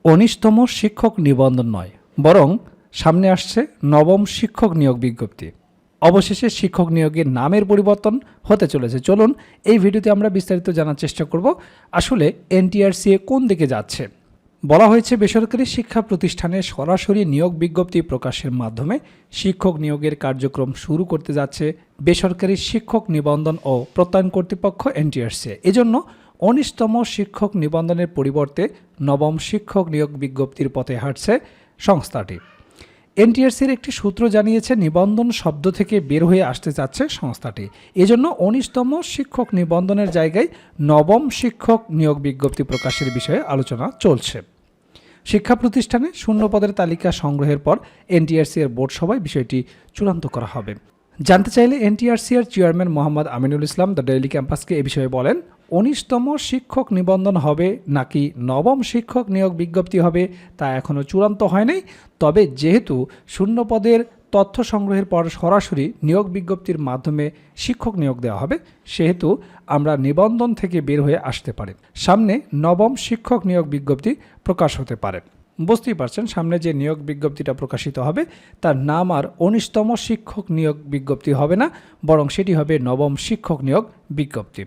১৯তম শিক্ষক নিবন্ধন নয়, বরং সামনে আসছে নবম শিক্ষক নিয়োগ বিজ্ঞপ্তি। অবশেষে শিক্ষক নিয়োগের নামের পরিবর্তন হতে চলেছে। চলুন এই ভিডিওতে আমরা বিস্তারিত জানার চেষ্টা করব আসলে এনটিআরসিএ কোন দিকে যাচ্ছে। বলা হয়েছে বেসরকারি শিক্ষা প্রতিষ্ঠানে সরাসরি নিয়োগ বিজ্ঞপ্তি প্রকাশের মাধ্যমে শিক্ষক নিয়োগের কার্যক্রম শুরু করতে যাচ্ছে বেসরকারি শিক্ষক নিবন্ধন ও প্রত্যয়ন কর্তৃপক্ষ এনটিআরসিএ। এজন্য ১৯তম শিক্ষক নিবন্ধনের পরিবর্তে নবম শিক্ষক নিয়োগ বিজ্ঞপ্তির পথে হাঁটছে সংস্থাটি। এনটিআরসির একটি সূত্র জানিয়েছে নিবন্ধন শব্দ থেকে বের হয়ে আসতে যাচ্ছে সংস্থাটি। এজন্য ১৯তম শিক্ষক নিবন্ধনের জায়গায় নবম শিক্ষক নিয়োগ বিজ্ঞপ্তি প্রকাশের বিষয়ে আলোচনা চলছে। শিক্ষা প্রতিষ্ঠানে শূন্য পদের তালিকা সংগ্রহের পর এনটিআরসি এর বোর্ড সভায় বিষয়টি চূড়ান্ত করা হবে। জানতে চাইলে এনটিআরসি এর chairman Mohammad Aminul Islam the Daily ক্যাম্পাসকে এ বিষয়ে বলেন, ১৯তম শিক্ষক নিবন্ধন হবে নাকি নবম শিক্ষক নিয়োগ বিজ্ঞপ্তি হবে তা এখনও চূড়ান্ত হয়নি। তবে যেহেতু শূন্য পদের তথ্য সংগ্রহের পর সরাসরি নিয়োগ বিজ্ঞপ্তির মাধ্যমে শিক্ষক নিয়োগ দেওয়া হবে, সেহেতু আমরা নিবন্ধন থেকে বের হয়ে আসতে পারি। সামনে নবম শিক্ষক নিয়োগ বিজ্ঞপ্তি প্রকাশ হতে পারে। বুঝতেই পারছেন, সামনে যে নিয়োগ বিজ্ঞপ্তিটা প্রকাশিত হবে তার নাম আর ১৯তম শিক্ষক নিয়োগ বিজ্ঞপ্তি হবে না, বরং সেটি হবে নবম শিক্ষক নিয়োগ বিজ্ঞপ্তি।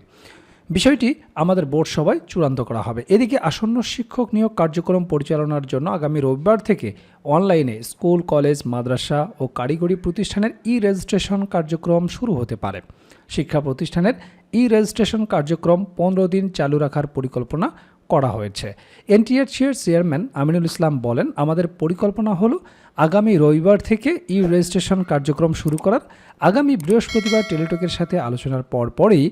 বিষয়টি আমাদের বোর্ড সভায় চূড়ান্ত করা হবে। এদিকে আসন্ন শিক্ষক নিয়োগ কার্যক্রম পরিচালনার জন্য আগামী রবিবার থেকে অনলাইনে স্কুল, কলেজ, মাদ্রাসা ও কারিগরি প্রতিষ্ঠানের রেজিস্ট্রেশন কার্যক্রম শুরু হতে পারে। শিক্ষা প্রতিষ্ঠানের রেজিস্ট্রেশন কার্যক্রম ১৫ দিন চালু রাখার পরিকল্পনা করা হয়েছে। এনটিআরসির চেয়ারম্যান আমিনুল ইসলাম বলেন, আমাদের পরিকল্পনা হলো আগামী রবিবার থেকে রেজিস্ট্রেশন কার্যক্রম শুরু করার। আগামী বৃহস্পতিবার টেলিটকের সাথে আলোচনার পরই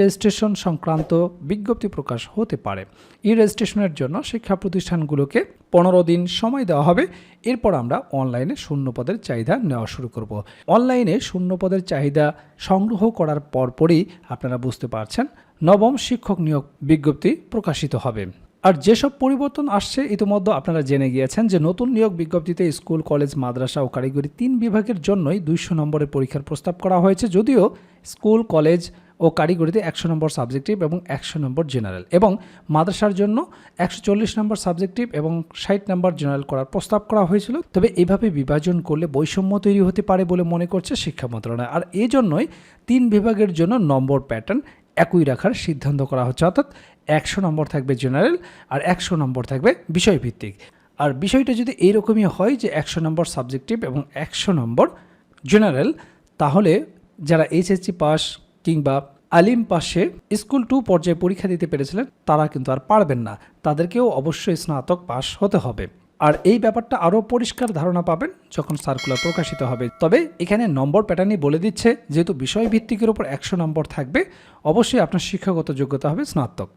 রেজিস্ট্রেশন সংক্রান্ত বিজ্ঞপ্তি প্রকাশ হতে পারে। রেজিস্ট্রেশনের জন্য শিক্ষা প্রতিষ্ঠানগুলোকে ১৫ দিন সময় দেওয়া হবে। এরপর আমরা অনলাইনে শূন্য পদের চাহিদা নেওয়া শুরু করব। অনলাইনে শূন্য পদের চাহিদা সংগ্রহ করার পরই আপনারা বুঝতে পারছেন নবম শিক্ষক নিয়োগ বিজ্ঞপ্তি প্রকাশিত হবে। আর যেসব পরিবর্তন আসছে ইতিমধ্যে আপনারা জেনে গিয়েছেন যে নতুন নিয়োগ বিজ্ঞপ্তিতে স্কুল, কলেজ, মাদ্রাসা ও কারিগরি ৩ বিভাগের জন্যই ২০০ নম্বরের পরীক্ষার প্রস্তাব করা হয়েছে। যদিও স্কুল, কলেজ ও কারিগরিতে ১০০ নম্বর সাবজেক্টিভ এবং ১০০ নম্বর জেনারেল, এবং মাদ্রাসার জন্য ১৪০ নম্বর সাবজেক্টিভ এবং ৬০ নম্বর জেনারেল করার প্রস্তাব করা হয়েছিল। তবে এভাবে বিভাজন করলে বৈষম্য তৈরি হতে পারে বলে মনে করছে শিক্ষা মন্ত্রণালয়। আর এজন্যই ৩ বিভাগের জন্য নম্বর প্যাটার্ন একই রাখার সিদ্ধান্ত করা হচ্ছে, অর্থাৎ ১০০ নম্বর থাকবে জেনারেল আর ১০০ নম্বর থাকবে বিষয়ভিত্তিক। আর বিষয়টা যদি এইরকমই হয় যে ১০০ নম্বর সাবজেক্টিভ এবং ১০০ নম্বর জেনারেল, তাহলে যারা এইচএসসি পাস কিংবা আলিম পাশে স্কুল 2 পর্যায়ে পরীক্ষা দিতে পেরেছিলেন তারা কিন্তু আর পারবেন না, তাদেরকেও অবশ্যই স্নাতক পাস হতে হবে। আর এই ব্যাপারটা আরও পরিষ্কার ধারণা পাবেন যখন সার্কুলার প্রকাশিত হবে। তবে এখানে নম্বর প্যাটার্নই বলে দিচ্ছে, যেহেতু বিষয়ভিত্তিকের উপর ১০০ নম্বর থাকবে, অবশ্যই আপনার শিক্ষাগত যোগ্যতা হবে স্নাতক।